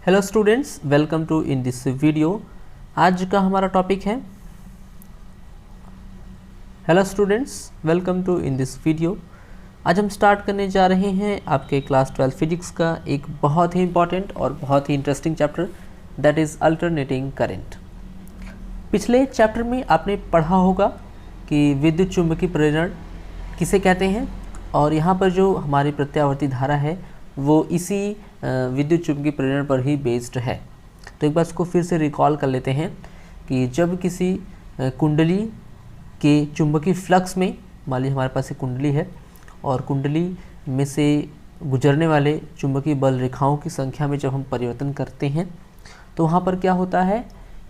Hello students, welcome to in this video. आज का हमारा टॉपिक है hello students, welcome to in this video. आज हम स्टार्ट करने जा रहे हैं आपके क्लास 12 फिजिक्स का एक बहुत ही इंपॉर्टेंट और बहुत ही interesting chapter, that is alternating current. पिछले चैप्टर में आपने पढ़ा होगा कि विद्युत चुंबकीय प्रेरण किसे कहते हैं, और यहाँ पर जो हमारी प्रत्यावर्ती धारा है वो इसी विद्युत चुंबकीय प्रेरण पर ही बेस्ड है। तो एक बार इसको फिर से रिकॉल कर लेते हैं कि जब किसी कुंडली के चुंबकीय फ्लक्स में, मान लीजिए हमारे पास एक कुंडली है और कुंडली में से गुजरने वाले चुंबकीय बल रेखाओं की संख्या में जब हम परिवर्तन करते हैं तो वहाँ पर क्या होता है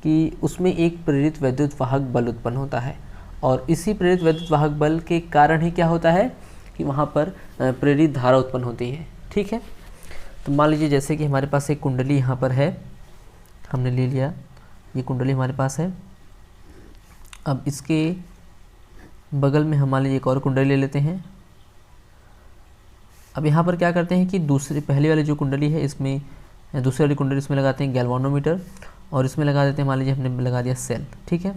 कि उसमें एक प्रेरित वैद्युत वाहक बल उत्पन्न होता है, और इसी प्रेरित वैद्युत वाहक बल के कारण ही क्या होता है कि वहाँ पर प्रेरित धारा उत्पन्न होती है। ठीक है, तो मान लीजिए जैसे कि हमारे पास एक कुंडली यहाँ पर है, हमने ले लिया, ये कुंडली हमारे पास है। अब इसके बगल में हम मान लीजिए एक और कुंडली ले लेते हैं। अब यहाँ पर क्या करते हैं कि पहले वाली जो कुंडली है इसमें, दूसरी वाली कुंडली इसमें लगाते हैं गैल्वानोमीटर, और इसमें लगा देते हैं, मान लीजिए हमने लगा दिया सेल। ठीक है,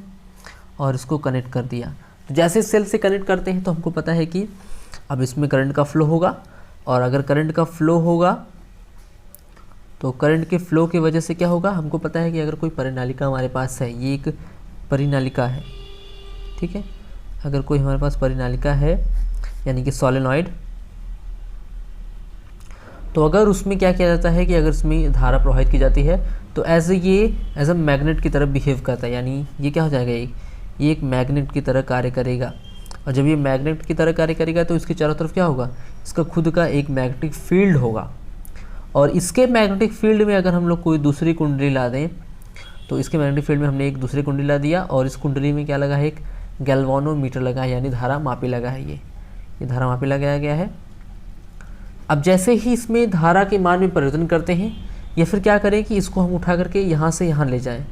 और इसको कनेक्ट कर दिया। तो जैसे सेल से कनेक्ट करते हैं तो हमको पता है कि अब इसमें करंट का फ्लो होगा, और अगर करंट का फ्लो होगा तो करंट के फ्लो की वजह से क्या होगा, हमको पता है कि अगर कोई परिनालिका हमारे पास है, ये एक परिनालिका है। ठीक है, अगर कोई हमारे पास परिनालिका है यानी कि सोलेनॉइड, तो अगर उसमें क्या किया जाता है कि अगर इसमें धारा प्रवाहित की जाती है तो एज अ मैग्नेट की तरह बिहेव करता है, यानी ये क्या हो जाएगा, ये एक मैग्नेट की तरह कार्य करेगा। और जब ये मैग्नेट की तरह कार्य करेगा तो इसके चारों तरफ क्या होगा, इसका खुद का एक मैग्नेटिक फील्ड होगा, और इसके मैग्नेटिक फील्ड में अगर हम लोग कोई दूसरी कुंडली ला दें तो इसके मैग्नेटिक फील्ड में हमने एक दूसरी कुंडली ला दिया, और इस कुंडली में क्या लगा है, एक गैल्वानोमीटर लगा है, यानी धारा मापी लगा है। ये धारा मापी लगाया गया है। अब जैसे ही इसमें धारा के मान में परिवर्तन करते हैं, या फिर क्या करें कि इसको हम उठा करके यहाँ से यहाँ ले जाएं,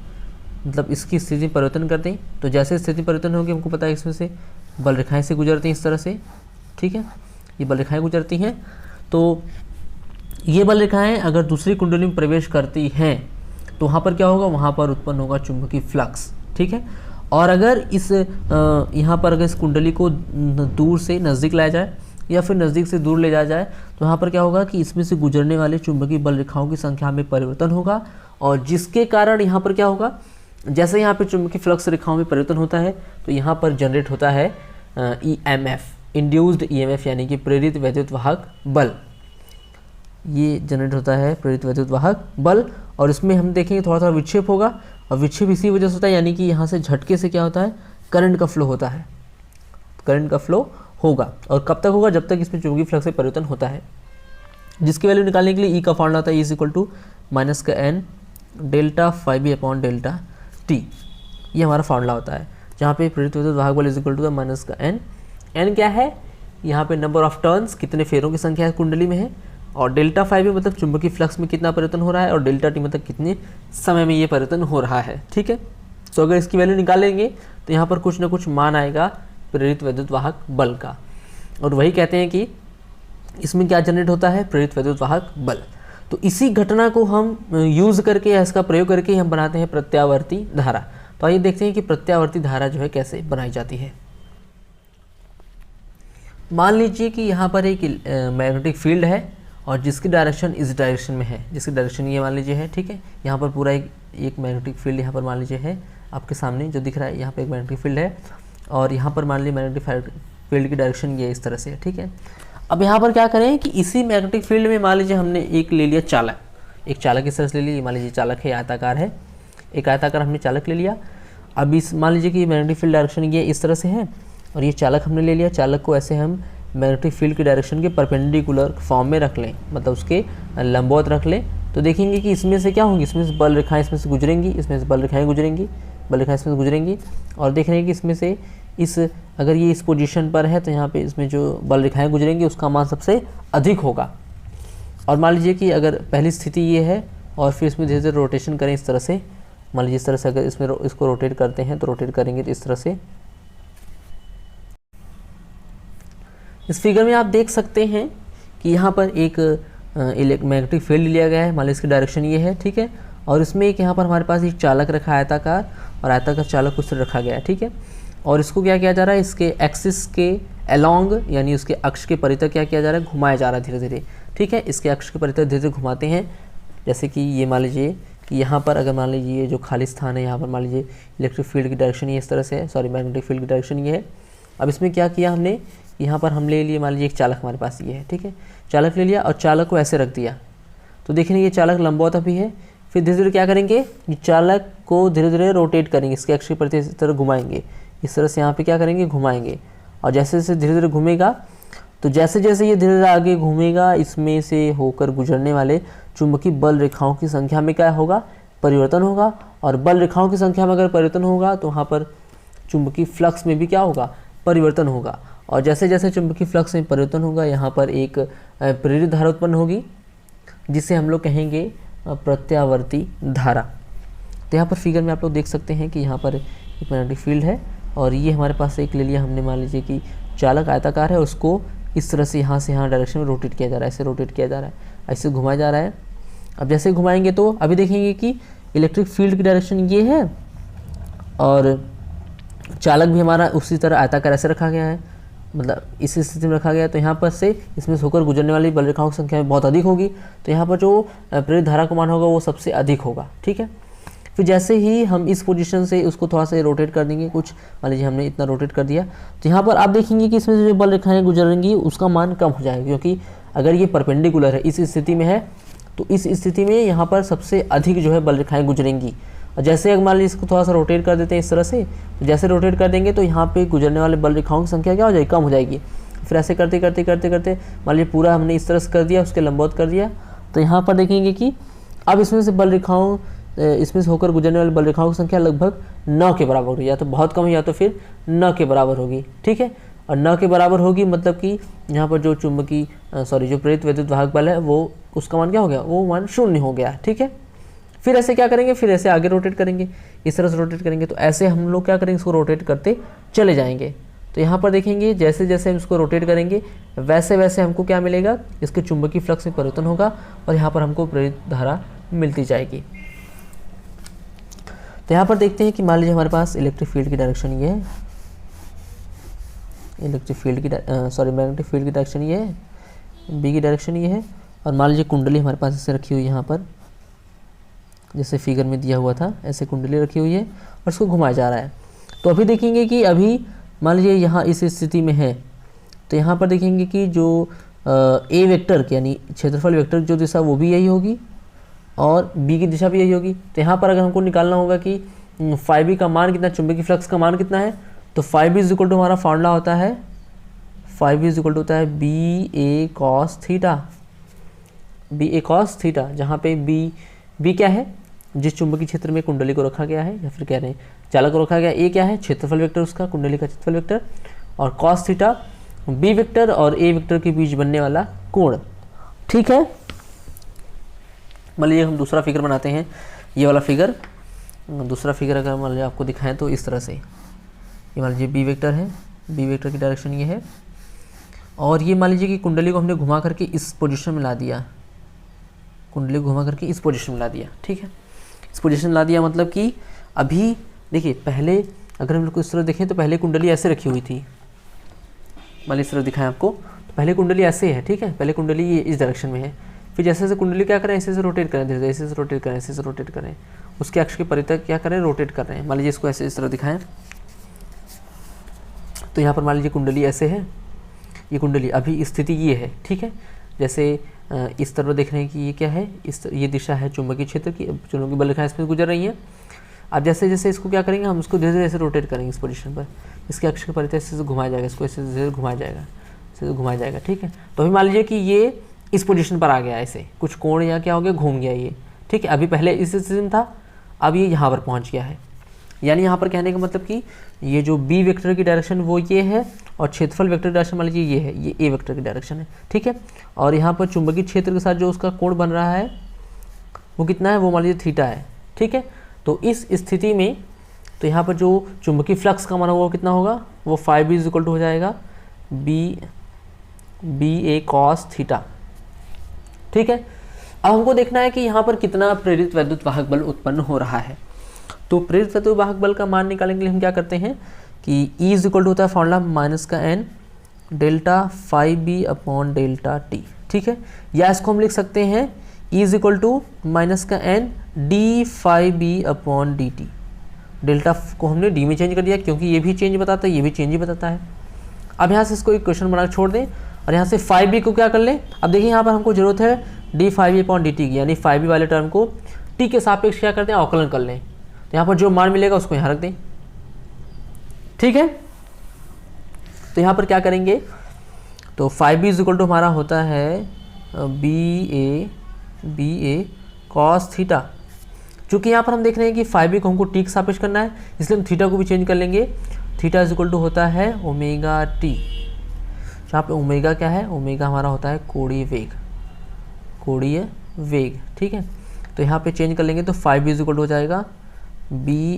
मतलब इसकी स्थिति परिवर्तन कर दें, तो जैसे स्थिति परिवर्तन होगी हमको पता है इसमें से बल रेखाएं से गुजरती हैं इस तरह से। ठीक है, ये बल रेखाएं गुजरती हैं, तो ये बल रेखाएं अगर दूसरी कुंडली में प्रवेश करती हैं तो वहाँ पर क्या होगा, वहाँ पर उत्पन्न होगा चुंबकीय फ्लक्स। ठीक है, और अगर इस यहाँ पर अगर इस कुंडली को दूर से नज़दीक लाया जाए या फिर नज़दीक से दूर ले जाया जाए तो यहाँ पर क्या होगा कि इसमें से गुजरने वाले चुंबकीय बल रेखाओं की संख्या में परिवर्तन होगा, और जिसके कारण यहाँ पर क्या होगा, जैसे यहाँ पे चुंबकीय फ्लक्स रेखाओं में परिवर्तन होता है तो यहाँ पर जनरेट होता है EMF, इंड्यूस्ड EMF, यानी कि प्रेरित वैद्युत वाहक बल। ये जनरेट होता है प्रेरित वैद्युत वाहक बल, और इसमें हम देखेंगे थोड़ा थोड़ा विक्षेप होगा, और विक्षेप इसी वजह से होता है, यानी कि यहाँ से झटके से क्या होता है, करंट का फ्लो होता है। करंट का फ्लो होगा, और कब तक होगा, जब तक इसमें चुंबकीय फ्लक्स से परिवर्तन होता है, जिसकी वैल्यू निकालने के लिए E का फॉर्मूला होता है E = -n delta phi upon delta t। ये हमारा फॉर्मूला होता है, जहाँ पे प्रेरित वैद्युत वाहक बल =n। n क्या है, यहाँ पे नंबर ऑफ टर्न्स, कितने फेरों की संख्या कुंडली में है, और डेल्टा phi मतलब चुंबकीय फ्लक्स में कितना परिवर्तन हो रहा है, और डेल्टा t मतलब कितने समय में ये परिवर्तन हो रहा है। ठीक है, तो अगर इसकी वैल्यू निकालेंगे तो यहाँ पर कुछ ना कुछ मान आएगा प्रेरित वैद्युत वाहक बल का, और वही कहते हैं कि इसमें क्या जनरेट होता है, प्रेरित वैद्युत वाहक बल। तो इसी घटना को हम यूज़ करके या इसका प्रयोग करके हम बनाते हैं प्रत्यावर्ती धारा। तो आइए देखते हैं कि प्रत्यावर्ती धारा जो है कैसे बनाई जाती है। मान लीजिए कि यहाँ पर एक मैग्नेटिक फील्ड है और जिसकी डायरेक्शन इस डायरेक्शन में है, जिसकी डायरेक्शन ये मान लीजिए है। ठीक है, यहाँ पर पूरा एक मैग्नेटिक फील्ड यहाँ पर मान लीजिए है, आपके सामने जो दिख रहा है, यहाँ पर एक मैग्नेटिक फील्ड है, और यहाँ पर मान लीजिए मैग्नेटिक फील्ड की डायरेक्शन ये इस तरह से है। ठीक है, अब यहाँ पर क्या करें कि इसी मैग्नेटिक फील्ड में मान लीजिए हमने एक ले लिया चालक, एक चालक इस तरह से ले लिया, मान लीजिए चालक है, आयताकार है, एक आयताकार हमने चालक ले लिया। अब इस मान लीजिए कि मैग्नेटिक फील्ड डायरेक्शन ये इस तरह से है, और ये चालक हमने ले लिया। चालक को ऐसे हम मैग्नेटिक फील्ड की डायरेक्शन के परपेंडिकुलर फॉर्म में रख लें, मतलब उसके लंबवत रख लें, तो देखेंगे कि इसमें से क्या होंगी, इसमें से बल रेखाएँ इसमें से गुजरेंगी, इसमें से बल रेखाएँ गुजरेंगी, बल रेखाएँ इसमें से गुजरेंगी, और देख रहे हैं कि इसमें से अगर ये इस पोजीशन पर है तो यहाँ पे इसमें जो बल रेखाएं गुजरेंगी उसका मान सबसे अधिक होगा। और मान लीजिए कि अगर पहली स्थिति ये है, और फिर इसमें धीरे धीरे रोटेशन करें इस तरह से, मान लीजिए इस तरह से अगर इसमें इसको रोटेट करते हैं तो रोटेट करेंगे तो इस तरह से। इस फिगर में आप देख सकते हैं कि यहाँ पर एक मैग्नेटिक फील्ड लिया गया है, मान लीजिए इसकी डायरेक्शन ये है, ठीक है। और इसमें एक यहाँ पर हमारे पास एक चालक रखा है आयताकार, और आयताकार चालक उस तरह रखा गया है, ठीक है। और इसको क्या किया जा रहा है, इसके एक्सिस के अलोंग यानी उसके अक्ष के परितः क्या किया जा रहा है, घुमाया जा रहा है धीरे धीरे, ठीक है। इसके अक्ष के परितः धीरे धीरे घुमाते हैं। जैसे कि ये मान लीजिए कि यहाँ पर अगर मान लीजिए ये जो खाली स्थान है, यहाँ पर मान लीजिए इलेक्ट्रिक फील्ड की डायरेक्शन ये इस तरह से है, सॉरी मैग्नेटिक फील्ड की डायरेक्शन ये है। अब इसमें क्या किया हमने, यहाँ पर हम ले लिए मान लीजिए एक चालक हमारे पास ये है, ठीक है। चालक ले लिया और चालक को ऐसे रख दिया, तो देखिए ये चालक लंबवत अभी है। फिर धीरे धीरे क्या करेंगे, ये चालक को धीरे धीरे रोटेट करेंगे, इसके अक्ष के प्रति इस तरह घुमाएंगे, इस तरह से यहाँ पे क्या करेंगे, घुमाएंगे। और जैसे जैसे धीरे धीरे घूमेगा, तो जैसे जैसे ये धीरे धीरे आगे घूमेगा, इसमें से होकर गुजरने वाले चुंबकीय बल रेखाओं की संख्या में क्या होगा, परिवर्तन होगा। और बल रेखाओं की संख्या में अगर परिवर्तन होगा तो वहाँ पर चुंबकीय फ्लक्स में भी क्या होगा, परिवर्तन होगा। और जैसे जैसे चुंबकीय फ्लक्स में परिवर्तन होगा, यहाँ पर एक प्रेरित धारा उत्पन्न होगी, जिसे हम लोग कहेंगे प्रत्यावर्ती धारा। तो यहाँ पर फिगर में आप लोग देख सकते हैं कि यहाँ पर एक मैग्नेटिक फील्ड है, और ये हमारे पास एक ले लिया हमने, मान लीजिए कि चालक आयताकार है, उसको इस तरह से यहाँ डायरेक्शन में रोटेट किया जा रहा है, ऐसे रोटेट किया जा रहा है, ऐसे घुमाया जा रहा है। अब जैसे घुमाएंगे तो अभी देखेंगे कि इलेक्ट्रिक फील्ड की डायरेक्शन ये है, और चालक भी हमारा उसी तरह आयताकार ऐसे रखा गया है, मतलब इस स्थिति में रखा गया है। तो यहाँ पर से इसमें से होकर गुजरने वाली बल रेखाओं की संख्या बहुत अधिक होगी, तो यहाँ पर जो प्रेरित धारा का मान होगा वो सबसे अधिक होगा, ठीक है। फिर जैसे ही हम इस पोजीशन से उसको थोड़ा सा रोटेट कर देंगे, कुछ मान लीजिए हमने इतना रोटेट कर दिया, तो यहाँ पर आप देखेंगे कि इसमें से जो बल रेखाएं गुजरेंगी उसका मान कम हो जाएगा, क्योंकि अगर ये परपेंडिकुलर है, इस स्थिति में है, तो इस स्थिति में यहाँ पर सबसे अधिक जो है बल रेखाएं गुजरेंगी। और जैसे अगर मान लीजिए इसको थोड़ा सा रोटेट कर देते हैं इस तरह से, तो जैसे रोटेट कर देंगे तो यहाँ पे गुजरने वाले बल रेखाओं की संख्या क्या हो जाएगी, कम हो जाएगी। फिर ऐसे करते करते करते करते मान लीजिए पूरा हमने इस तरह से कर दिया, उसके लंबवत कर दिया, तो यहाँ पर देखेंगे कि अब इसमें से बल रेखाओं, इसमें से होकर गुजरने वाली बल रेखाओं की संख्या लगभग 9 के बराबर होगी, या तो बहुत कम या तो फिर 9 के बराबर होगी, ठीक है। और 9 के बराबर होगी मतलब कि यहाँ पर जो चुंबकीय जो प्रेरित विद्युत वाहक बल है वो उसका मान क्या हो गया, वो मान 0 हो गया, ठीक है। फिर ऐसे क्या करेंगे, फिर ऐसे आगे रोटेट करेंगे, इस तरह से रोटेट करेंगे, तो ऐसे हम लोग क्या करेंगे, इसको रोटेट करते चले जाएंगे। तो यहाँ पर देखेंगे जैसे जैसे हम इसको रोटेट करेंगे वैसे वैसे हमको क्या मिलेगा, इसके चुंबकीय फ्लक्स में परिवर्तन होगा, और यहाँ पर हमको प्रेरित धारा मिलती जाएगी। तो यहाँ पर देखते हैं कि मान लीजिए हमारे पास इलेक्ट्रिक फील्ड की डायरेक्शन ये है, इलेक्ट्रिक फील्ड की मैग्नेटिक फील्ड की डायरेक्शन ये है, बी की डायरेक्शन ये है, और मान लीजिए कुंडली हमारे पास ऐसे रखी हुई है, यहाँ पर जैसे फिगर में दिया हुआ था ऐसे कुंडली रखी हुई है, और इसको घुमाया जा रहा है। तो अभी देखेंगे कि अभी मान लीजिए यहाँ इस स्थिति में है, तो यहाँ पर देखेंगे कि जो ए वेक्टर यानी क्षेत्रफल वेक्टर जो दिशा वो भी यही होगी, और बी की दिशा भी यही होगी। तो यहाँ पर अगर हमको निकालना होगा कि फाई बी का मान कितना, चुंबकीय फ्लक्स का मान कितना है, तो phi B is equal to हमारा फॉर्मूला होता है, phi B is equal to होता है B A cos theta, B A cos theta, जहाँ पे बी क्या है, जिस चुंबकीय क्षेत्र में कुंडली को रखा गया है, या फिर कह रहे हैं चालक को रखा गया, ए क्या है, क्षेत्रफल वेक्टर उसका, कुंडली का क्षेत्रफल वेक्टर, और कॉस थीटा बी वेक्टर और ए वेक्टर के बीच बनने वाला कोण, ठीक है। मान लीजिए हम दूसरा फिगर बनाते हैं, ये वाला फिगर, दूसरा फिगर अगर मान लीजिए आपको दिखाएं तो इस तरह से, ये मान लीजिए बी वेक्टर है, बी वेक्टर की डायरेक्शन ये है, और ये मान लीजिए कि कुंडली को हमने घुमा करके इस पोजीशन में ला दिया, कुंडली को घुमा करके इस पोजीशन में ला दिया, ठीक है। इस पोजीशन में ला दिया मतलब कि अभी देखिए पहले अगर हम लोग इस तरह देखें तो पहले कुंडली ऐसे रखी हुई थी, मान लीजिए इस तरह दिखाएं आपको, तो पहले कुंडली ऐसे है, ठीक है, पहले कुंडली ये इस डायरेक्शन में है, फिर जैसे जैसे कुंडली क्या करें, ऐसे ऐसे रोटेट करें, धीरे धीरे ऐसे ऐसे रोटेट करें, ऐसे ऐसे रोटेट करें, उसके अक्ष के परितः क्या करें, रोटेट कर रहे हैं। मान लीजिए इसको ऐसे इस तरह दिखाएं, तो यहाँ पर मान लीजिए कुंडली ऐसे है, ये कुंडली अभी स्थिति ये है, ठीक है। जैसे इस तरह देख रहे हैं कि ये क्या है, ये दिशा है चुंबकीय क्षेत्र की, चुंबकीय बल रेखाएं इसमें गुजर रही हैं। अब जैसे जैसे इसको क्या करेंगे, हम इसको धीरे धीरे ऐसे रोटेट करेंगे इस पोजीशन पर, इसके अक्ष के परितः से घुमाया जाएगा, इसको ऐसे धीरे घुमाया जाएगा, ऐसे घुमाया जाएगा, ठीक है। तो अभी मान लीजिए कि ये इस पोजीशन पर आ गया, ऐसे कुछ कोण या क्या हो गया, घूम गया ये, ठीक है। अभी पहले इस स्थिति में था, अब ये यहाँ पर पहुँच गया है, यानी यहाँ पर कहने का मतलब कि ये जो बी वेक्टर की डायरेक्शन वो ये है, और क्षेत्रफल वेक्टर की डायरेक्शन मान लीजिए ये है, ये ए वेक्टर की डायरेक्शन है, ठीक है। और यहाँ पर चुंबकीय क्षेत्र के साथ जो उसका कोण बन रहा है वो कितना है, वो मान लीजिए थीटा है, ठीक है। तो इस स्थिति में तो यहाँ पर जो चुंबकीय फ्लक्स का मान होगा वो कितना होगा, वो phi B is equal to हो जाएगा बी ए कॉस थीटा, ठीक है। अब हमको देखना है कि यहाँ पर कितना प्रेरित वैद्युत वाहक बल उत्पन्न हो रहा है। तो प्रेरित वैद्युत वाहक बल का मान निकालने के लिए हम क्या करते हैं कि E इज इक्वल टू होता है फॉर्मूला माइनस का n delta phi B upon delta T, ठीक है। या इसको हम लिख सकते हैं E is equal to minus का n D phi B upon D T. Delta को हमने डी में चेंज कर दिया क्योंकि ये भी चेंज बताता है, ये भी चेंज ही बताता है। अब यहाँ से इसको एक क्वेश्चन बना छोड़ दें और यहाँ से फाई बी को क्या कर लें। अब देखिए यहाँ पर हमको जरूरत है D phi B upon D T की, यानी फाई बी वाले टर्म को टी के सापेक्ष क्या करते हैं, अवकलन कर लें। तो यहाँ पर जो मान मिलेगा उसको यहाँ रख दें, ठीक है। तो यहाँ पर क्या करेंगे, तो phi B is equal to हमारा होता है बी ए कॉस थीटा। चूँकि यहाँ पर हम देख रहे हैं कि फाई बी को हमको टी के सापेक्ष करना है, इसलिए हम थीटा को भी चेंज कर लेंगे। थीटा इज इक्वल टू होता है ओमेगा टी, जहाँ पे ओमेगा क्या है, ओमेगा हमारा होता है कोणीय वेग, ठीक है। तो यहाँ पे चेंज कर लेंगे तो phi B is equal to हो जाएगा B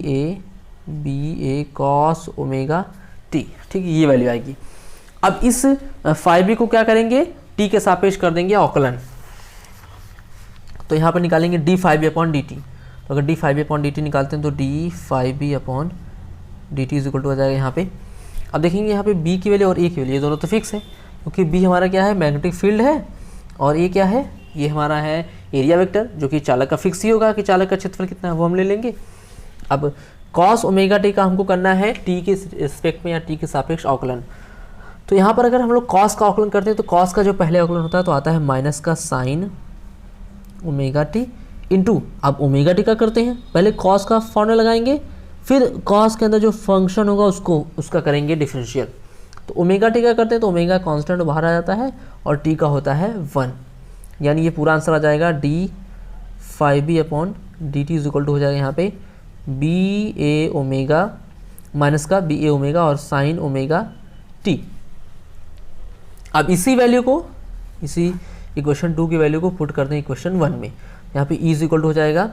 A cos omega T, ठीक है, ये वैल्यू आएगी। अब इस फाई बी को क्या करेंगे, टी के सापेक्ष कर देंगे अवकलन। तो यहाँ पर निकालेंगे D phi B upon D T. तो अगर D phi B upon D T निकालते हैं तो D phi B upon D T is equal to हो जाएगा यहाँ पे। अब देखेंगे यहाँ पे बी की वैल्यू और ए की वैल्यू, ये दोनों तो फिक्स है क्योंकि बी हमारा क्या है, मैग्नेटिक फील्ड है, और ए क्या है, ये हमारा है एरिया वेक्टर, जो कि चालक का फिक्स ही होगा कि चालक का क्षेत्रफल कितना है वो हम ले लेंगे। अब कॉस ओमेगा टी का हमको करना है टी के रिस्पेक्ट में या टी के सापेक्ष अवकलन। तो यहाँ पर अगर हम लोग कॉस का अवकलन करते हैं तो कॉस का जो पहले अवकलन होता है तो आता है माइनस का साइन ओमेगा टी इंटू, अब ओमेगा टी का करते हैं, पहले कॉस का फॉर्मूला लगाएंगे, फिर कॉस के अंदर जो फंक्शन होगा उसका करेंगे डिफरेंशियल। तो ओमेगा टी का करते हैं तो ओमेगा कांस्टेंट बाहर आ जाता है और टी का होता है 1, यानी ये पूरा आंसर आ जाएगा D phi B upon D T is equal to हो जाएगा यहाँ पे बी ए ओमेगा माइनस का बी ए ओमेगा और साइन ओमेगा टी। अब इसी वैल्यू को, इसी इक्वेशन 2 की वैल्यू को पुट करते हैं इक्वेशन 1 में। यहाँ पे E इज इक्वल टू हो जाएगा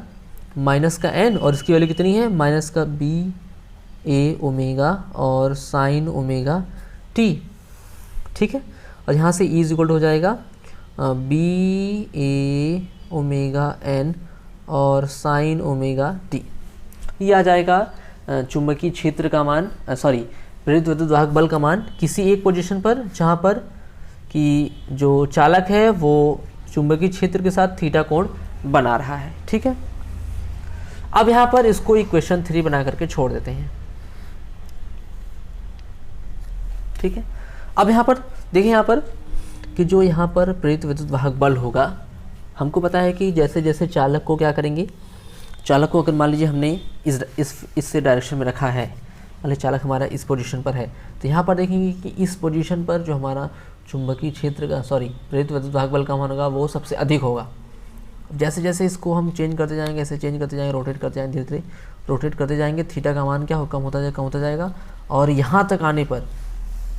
माइनस का n और इसकी वैल्यू कितनी है, माइनस का बी ए ओमेगा और साइन ओमेगा टी, ठीक है। और यहाँ से E इज इक्वल टू हो जाएगा बी ए ओमेगा n और साइन ओमेगा टी। ये आ जाएगा चुंबकीय क्षेत्र का मान, प्रेरित विद्युत वाहक बल का मान किसी एक पोजीशन पर जहाँ पर कि जो चालक है वो चुंबकीय क्षेत्र के साथ थीटा कोण बना रहा है, ठीक है। अब यहाँ पर इसको इक्वेशन 3 बना करके छोड़ देते हैं, ठीक है। अब यहाँ पर देखिए, यहाँ पर कि जो यहाँ पर प्रेरित विद्युत वाहक बल होगा, हमको पता है कि जैसे जैसे चालक को क्या करेंगे, चालक को अगर मान लीजिए हमने इस डायरेक्शन में रखा है, मान लीजिए चालक हमारा इस पोजीशन पर है, तो यहाँ पर देखेंगे कि इस पोजीशन पर जो हमारा चुंबकीय क्षेत्र का प्रेरित विद्युत वाहक बल का मान होगा वो सबसे अधिक होगा। जैसे जैसे इसको हम चेंज करते जाएंगे, ऐसे चेंज करते जाएंगे, रोटेट करते जाएंगे, धीरे धीरे रोटेट करते जाएंगे, थीटा का मान क्या हो, कम होता जाएगा और यहाँ तक आने पर,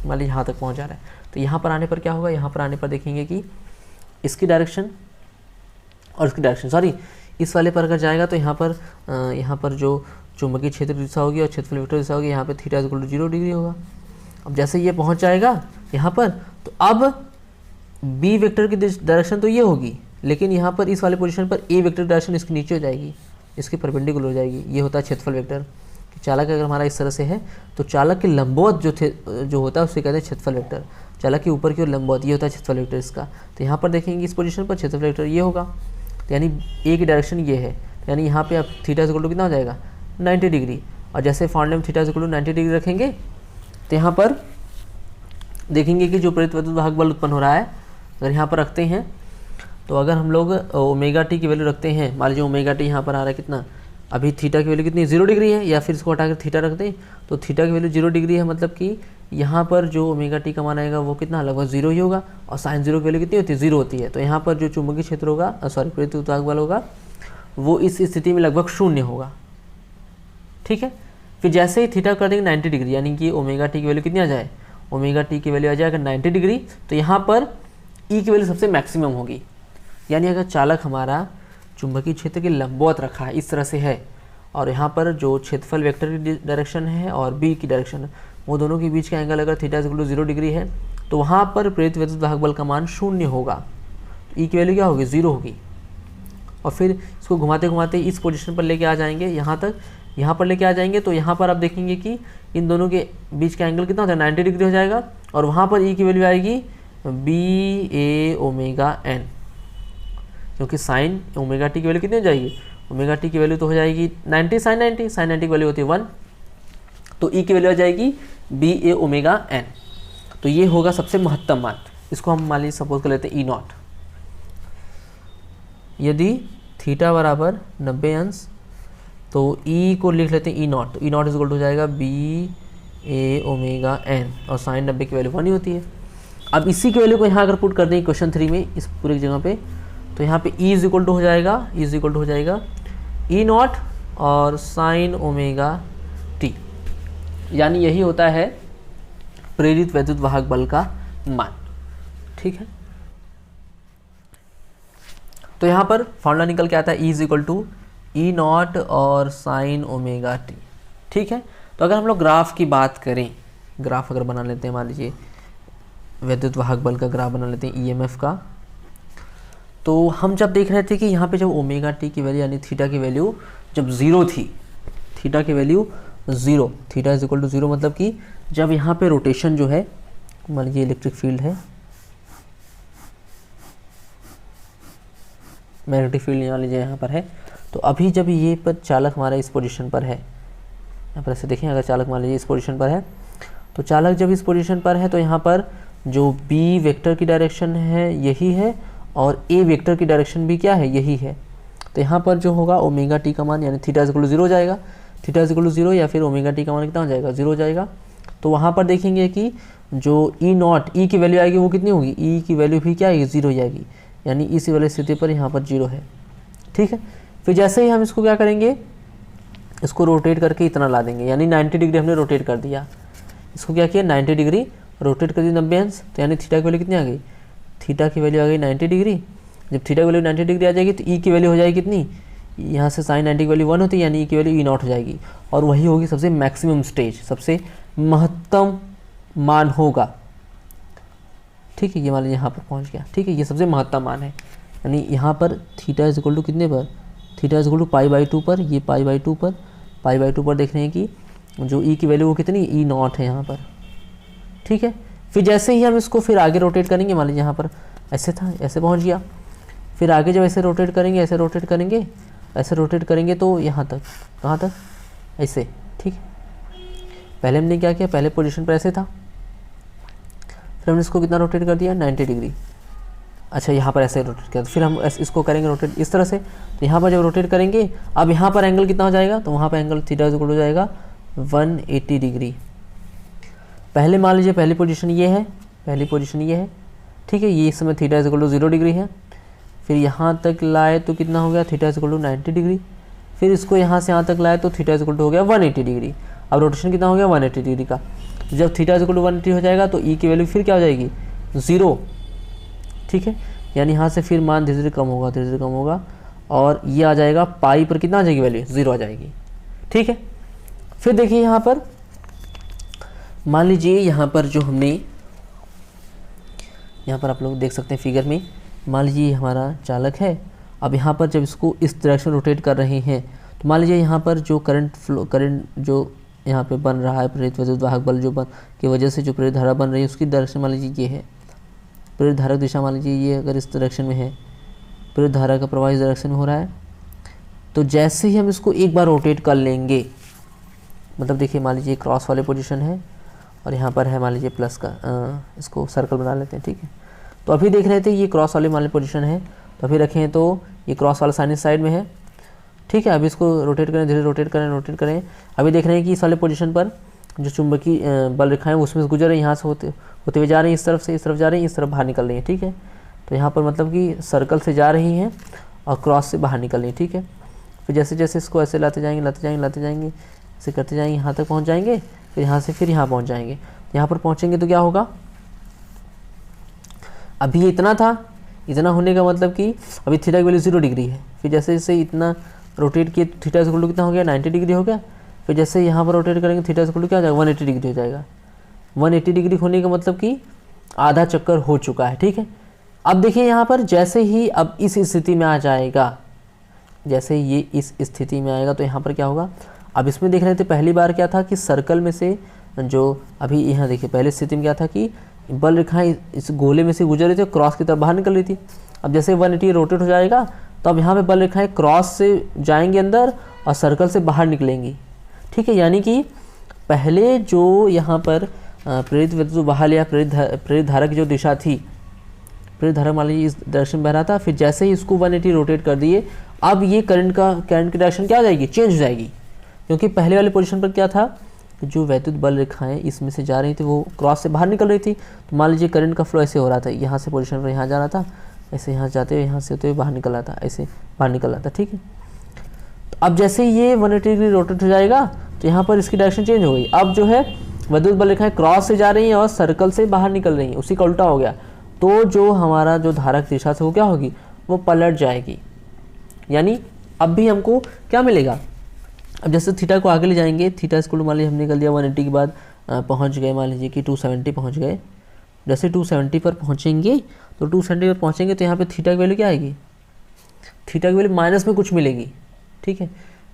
मान लीजिए यहाँ तक पहुँच जा रहा है, तो यहाँ पर आने पर क्या होगा, यहाँ पर आने पर देखेंगे कि इसकी डायरेक्शन और इसकी डायरेक्शन, इस वाले पर अगर जाएगा तो यहाँ पर जो चुंबकीय क्षेत्र दिशा होगी और क्षेत्रफल वेक्टर दिशा होगी, यहाँ पे थीटा इक्वल टू 0 डिग्री होगा। अब जैसे ये पहुँच जाएगा यहाँ पर, तो अब बी वेक्टर की डायरेक्शन तो ये होगी, लेकिन यहाँ पर इस वाले पोजीशन पर ए वेक्टर डायरेक्शन इसके नीचे हो जाएगी, इसके परपेंडिकुलर हो जाएगी। ये होता है क्षेत्रफल वेक्टर। चालक अगर हमारा इस तरह से है तो चालक के लंबवत जो होता है उसे कहते हैं क्षेत्रफल वेक्टर। चालक के ऊपर की ओर लंबवत, ये होता है क्षेत्रफल वेक्टर इसका। तो यहाँ पर देखेंगे इस पोजीशन पर क्षेत्रफल वेक्टर ये होगा, तो यानी ए की डायरेक्शन ये है, यानी यहाँ पे अब थीटा इक्वल टू कितना हो जाएगा, 90 डिग्री। और जैसे फॉर्मूले में थीटा इक्वल टू 90 डिग्री रखेंगे तो यहाँ पर देखेंगे कि जो प्रेरित विद्युत वाहक बल उत्पन्न हो रहा है, अगर यहाँ पर रखते हैं तो अगर हम लोग ओमेगा टी की वैल्यू रखते हैं, मान लीजिए ओमेगा टी यहाँ पर आ रहा है कितना, अभी थीटा की वैल्यू कितनी 0 डिग्री है, या फिर इसको हटाकर थीटा रख दें तो थीटा की वैल्यू 0 डिग्री है, मतलब कि यहाँ पर जो ओमेगा टी का मान आएगा वो कितना, लगभग 0 ही होगा। और साइन 0 की वैल्यू कितनी होती है, 0 होती है। तो यहाँ पर जो चुंबकीय क्षेत्र होगा, प्रेरित विद्युत वाहक बल होगा, वो इस स्थिति में लगभग 0 होगा, ठीक है। फिर जैसे ही थीटा कर देंगे 90 डिग्री, यानी कि ओमेगा टी की वैल्यू कितनी आ जाए, ओमेगा टी की वैल्यू आ जाएगा 90 डिग्री, तो यहाँ पर ई की वैल्यू सबसे मैक्सिमम होगी। यानी अगर चालक हमारा चुंबकीय क्षेत्र के लंबवत रखा है, इस तरह से है, और यहाँ पर जो क्षेत्रफल वेक्टर की डायरेक्शन है और बी की डायरेक्शन है, वो दोनों के बीच का एंगल अगर थीटा इक्वल टू 0 डिग्री है, तो वहाँ पर प्रेरित विद्युत वाहक बल का मान 0 होगा। ई की वैल्यू क्या होगी, 0 होगी। और फिर इसको घुमाते घुमाते इस पोजीशन पर लेके आ जाएंगे, यहाँ तक, यहाँ पर लेके आ जाएंगे तो यहाँ पर आप देखेंगे कि इन दोनों के बीच का एंगल कितना होता है, 90 डिग्री हो जाएगा। और वहाँ पर ई की वैल्यू आएगी BA⍵n, क्योंकि साइन ओमेगा टी की वैल्यू कितनी हो जाएगी, ओमेगा टी की वैल्यू तो हो जाएगी 90 साइन 90, साइन 90 की वैल्यू होती है 1, तो ई की वैल्यू आ जाएगी BA⍵n। तो ये होगा सबसे महत्तम मान। इसको हम मान लीजिए सपोज कर लेते हैं E0। यदि थीटा बराबर 90 अंश तो E को लिख लेते हैं E0, तो E0 इज इक्वल टू हो जाएगा BA⍵n, और साइन 90 की वैल्यू 1 ही होती है। अब इसी की वैल्यू को यहाँ अगर पुट कर दें क्वेश्चन 3 में इस पूरी जगह पे, तो यहाँ पे E इज इक्वल टू हो जाएगा, E इज इक्वल टू हो जाएगा E0 और साइन ओमेगा टी, यानी यही होता है प्रेरित वैद्युत वाहक बल का मान। ठीक है, तो यहाँ पर फॉर्मूला निकल के आता है E is equal to E0 और साइन ओमेगा टी। ठीक है, तो अगर हम लोग ग्राफ की बात करें, ग्राफ अगर बना लेते हैं, मान लीजिए वैद्युत वाहक बल का ग्राफ बना लेते हैं EMF का, तो हम जब देख रहे थे कि यहाँ पे जब ओमेगा टी की वैल्यू यानी थीटा की वैल्यू जब 0 थी, थीटा की value 0, theta is equal to 0 मतलब कि जब यहाँ पे रोटेशन जो है, मान लीजिए इलेक्ट्रिक फील्ड है, मैग्नेटिक फील्ड मान लीजिए यहाँ पर है, तो अभी जब ये पर चालक हमारा इस पोजीशन पर है, यहाँ पर ऐसे देखें, अगर चालक मान लीजिए इस पोजीशन पर है, तो चालक जब इस पोजीशन पर है तो यहाँ पर जो B वेक्टर की डायरेक्शन है यही है, और A वेक्टर की डायरेक्शन भी क्या है, यही है। तो यहाँ पर जो होगा ओमेगा टी का मान यानी थीटा इज इक्वल टू 0 हो जाएगा, थीटा इज इक्वल टू 0 या फिर ओमेगा टी का मान कितना हो जाएगा, 0 हो जाएगा। तो वहाँ पर देखेंगे कि जो E0, E की वैल्यू आएगी वो कितनी होगी, E की वैल्यू भी क्या आएगी, 0 हो जाएगी, यानी इस वाली स्थिति पर यहाँ पर 0 है। ठीक है, फिर जैसे ही हम इसको क्या करेंगे, इसको रोटेट करके इतना ला देंगे, यानी 90 डिग्री हमने रोटेट कर दिया, इसको क्या किया 90 डिग्री रोटेट कर दी 90 अंश, तो यानी थीटा की वैल्यू कितनी आ गई, थीटा की वैल्यू आ गई 90 डिग्री। जब थीटा की वैल्यू 90 डिग्री आ जाएगी तो ई की वैल्यू हो जाएगी कितनी, यहाँ से साइन 90 की वैल्यू 1 होती है, यानी ई की वैल्यू E0 हो जाएगी, और वही होगी सबसे मैक्सिमम स्टेज, सबसे महत्तम मान होगा। ठीक है, ये मान लीजिए यहाँ पर पहुँच गया। ठीक है, ये सबसे महत्तम मान है, यानी यहाँ पर थीटा इज इक्वल टू कितने पर, थीटा इज इक्वल टू π/2 पर, ये π/2 पर, π/2 पर देख रहे हैं कि जो ई की वैल्यू वो कितनी E0 है यहाँ पर। ठीक है, फिर जैसे ही हम इसको फिर आगे रोटेट करेंगे, मान लीजिए यहाँ पर ऐसे था, ऐसे पहुँच गया, फिर आगे जब ऐसे रोटेट करेंगे, ऐसे रोटेट करेंगे, ऐसे रोटेट करेंगे तो यहाँ तक, कहाँ तक, ऐसे। ठीक है, पहले हमने क्या किया, पहले पोजीशन पर ऐसे था, फिर हमने इसको कितना रोटेट कर दिया 90 डिग्री। अच्छा, यहाँ पर ऐसे रोटेट किया, तो फिर हम इसको करेंगे रोटेट इस तरह से, तो यहाँ पर जब रोटेट करेंगे, अब यहाँ पर एंगल कितना हो जाएगा, तो वहाँ पर एंगल थीटा इक्वल हो जाएगा 180 डिग्री। पहले मान लीजिए पहली पोजीशन ये है, पहली पोजीशन ये है। ठीक है, ये इस समय theta is equal to 0 degree है, फिर यहाँ तक लाए तो कितना हो गया, theta is equal to 90 degree, फिर इसको यहाँ से यहाँ तक लाए तो थीटा इज इक्वल टू हो गया 180 डिग्री। अब रोटेशन कितना हो गया 180 डिग्री का, जब थीटा इज इक्वल टू 180 हो जाएगा तो ई की वैल्यू फिर क्या हो जाएगी 0। ठीक है, यानी यहाँ से फिर मान धीरे धीरे कम होगा, धीरे धीरे कम होगा, और ये आ जाएगा पाई पर कितना आ जाएगी वैल्यू, 0 आ जाएगी। ठीक है, फिर देखिए यहाँ पर मान लीजिए यहाँ पर जो हमने, यहाँ पर आप लोग देख सकते हैं फिगर में, मान लीजिए हमारा चालक है, अब यहाँ पर जब इसको इस डायरेक्शन रोटेट कर रहे हैं, तो मान लीजिए यहाँ पर जो करंट फ्लो, करंट जो यहाँ पे बन रहा है, प्रेरित वैद्युत वाहक बल जो बन की वजह से जो प्रेरित धारा बन रही है उसकी डायरेक्शन मान लीजिए ये है, प्रेरित धारा दिशा मान लीजिए ये अगर इस डायरेक्शन में है, प्रेरित धारा का प्रवाह इस डायरेक्शन में हो रहा है, तो जैसे ही हम इसको एक बार रोटेट कर लेंगे, मतलब देखिए मान लीजिए क्रॉस वाले पोजीशन है और यहाँ पर है मान लीजिए प्लस का, इसको सर्कल बना लेते हैं। ठीक है, तो अभी देख रहे थे ये क्रॉस वाले मान पोजीशन है, तो अभी रखें तो ये क्रॉस वाला साइन इस साइड में है। ठीक है, अभी इसको रोटेट करें, धीरे रोटेट करें। अभी देख रहे हैं कि इस वाले पोजीशन पर जो चुंबकीय बल रेखाएं उसमें से गुजर रही हैं, यहाँ से होते हुए जा रही हैं, इस तरफ से इस तरफ जा रही हैं, इस तरफ बाहर निकल रही हैं। ठीक है, तो यहाँ पर मतलब कि सर्कल से जा रही हैं और क्रॉस से बाहर निकल रही हैं। ठीक है, फिर जैसे जैसे इसको ऐसे लाते जाएंगे, ऐसे करते जाएंगे, यहाँ तक पहुँच जाएंगे, फिर यहाँ से फिर यहाँ पहुँच जाएंगे। यहाँ पर पहुँचेंगे तो क्या होगा, अभी इतना था, इतना होने का मतलब कि अभी थीटा की वैल्यू 0 डिग्री है, फिर जैसे जैसे इतना रोटेट किए थीटा इक्वल टू कितना हो गया 90 डिग्री हो गया, फिर जैसे यहाँ पर रोटेट करेंगे थीटा इक्वल टू क्या हो जाएगा 180 डिग्री हो जाएगा। 180 डिग्री होने का मतलब कि आधा चक्कर हो चुका है। ठीक है, अब देखिए यहाँ पर जैसे ही अब इस स्थिति में आ जाएगा, जैसे ये इस स्थिति में आएगा तो यहाँ पर क्या होगा, अब इसमें देख रहे थे पहली बार क्या था कि सर्कल में से जो अभी यहाँ देखिए पहले स्थिति में क्या था कि बल रेखाएं इस गोले में से गुजर रही थी, क्रॉस की तरफ बाहर निकल रही थी। अब जैसे 180 रोटेट हो जाएगा तो अब यहाँ पे बल रेखाएं क्रॉस से जाएंगे अंदर और सर्कल से बाहर निकलेंगी। ठीक है, यानी कि पहले जो यहाँ पर प्रेरित विद्युत बहाल या प्रेरित धारा की जो दिशा थी, प्रेरित धारा मान लीजिए इस डायरेक्शन में बह रहा था, फिर जैसे ही इसको 180 रोटेट कर दिए, अब ये करंट की डायरेक्शन क्या हो जाएगी, चेंज हो जाएगी। क्योंकि पहले वाले पोजीशन पर क्या था, जो वैद्युत बल रेखाएं इसमें से जा रही थी वो क्रॉस से बाहर निकल रही थी। तो मान लीजिए करंट का फ्लो ऐसे हो रहा था, यहाँ से पोजीशन पर यहाँ जा रहा था, ऐसे यहाँ जाते हुए यहाँ से होते हुए बाहर निकल रहा था, ऐसे बाहर निकल रहा था। ठीक है, तो अब जैसे ये 180 डिग्री रोटेट हो जाएगा तो यहाँ पर इसकी डायरेक्शन चेंज हो गई। अब जो है वैद्युत बल रेखाएं क्रॉस से जा रही हैं और सर्कल से बाहर निकल रही हैं, उसी का उल्टा हो गया। तो जो हमारा जो धारा की दिशा से वो क्या होगी, वो पलट जाएगी। यानी अब भी हमको क्या मिलेगा, अब जैसे थीटा को आगे ले जाएंगे, थीटा स्क्वायर मान लीजिए हमने निकल दिया 180 के बाद पहुंच गए, मान लीजिए कि 270 पहुंच गए। जैसे 270 पर पहुंचेंगे तो 270 पर पहुंचेंगे तो यहाँ पे थीटा की वैल्यू क्या आएगी, थीटा की वैल्यू माइनस में कुछ मिलेगी। ठीक है,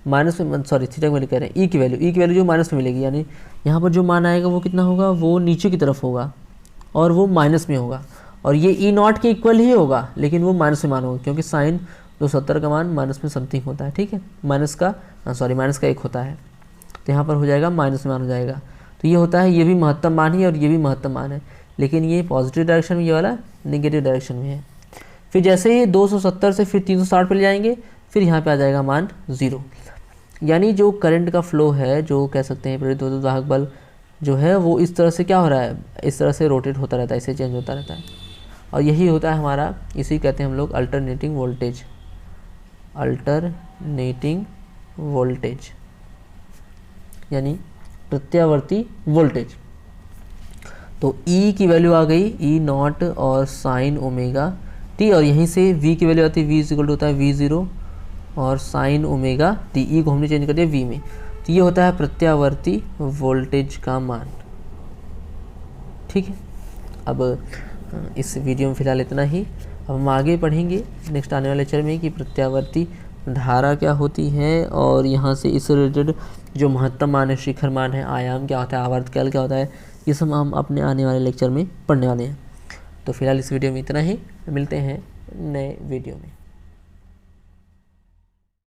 माइनस में, सॉरी थीटा की वैल्यू कह रहे हैं, ई की वैल्यू जो माइनस में मिलेगी। यानी यहाँ पर जो मान आएगा वो कितना होगा, वो नीचे की तरफ होगा और वो माइनस में होगा, और ये ई नॉट के इक्वल ही होगा लेकिन वो माइनस में मान होगा, क्योंकि साइन 270 का मान माइनस में समथिंग होता है। ठीक है, माइनस का 1 होता है, तो यहाँ पर हो जाएगा माइनस में मान हो जाएगा। तो ये होता है, ये भी महत्तम मान है और ये भी महत्तम मान है, लेकिन ये पॉजिटिव डायरेक्शन में, ये वाला नेगेटिव डायरेक्शन में है। फिर जैसे ही 270 से फिर 360 पर ले जाएंगे, फिर यहाँ पे आ जाएगा मान 0। यानी जो करंट का फ्लो है, जो कह सकते हैं प्रेरित विद्युत वाहक बल जो है, वो इस तरह से क्या हो रहा है, इस तरह से रोटेट होता रहता है, इसे चेंज होता रहता है। और यही होता है हमारा, इसी कहते हैं हम लोग अल्टरनेटिंग वोल्टेज, अल्टरनेटिंग वोल्टेज यानी प्रत्यावर्ती वोल्टेज। तो E की वैल्यू आ गई ई नॉट और साइन ओमेगा टी, और यहीं से V की वैल्यू आती है, V इक्वल होता है V0 और साइन ओमेगा टी। ई को हमने चेंज कर दिया V में, तो ये होता है प्रत्यावर्ती वोल्टेज का मान। ठीक है, अब इस वीडियो में फ़िलहाल इतना ही। अब हम आगे पढ़ेंगे नेक्स्ट आने वाले लेक्चर में कि प्रत्यावर्ती धारा क्या होती है, और यहाँ से इस रिलेटेड जो महत्तम मान है, शिखर मान है, आयाम क्या होता है, आवर्तकाल क्या होता है, ये सब हम अपने आने वाले लेक्चर में पढ़ने वाले हैं। तो फिलहाल इस वीडियो में इतना ही, मिलते हैं नए वीडियो में।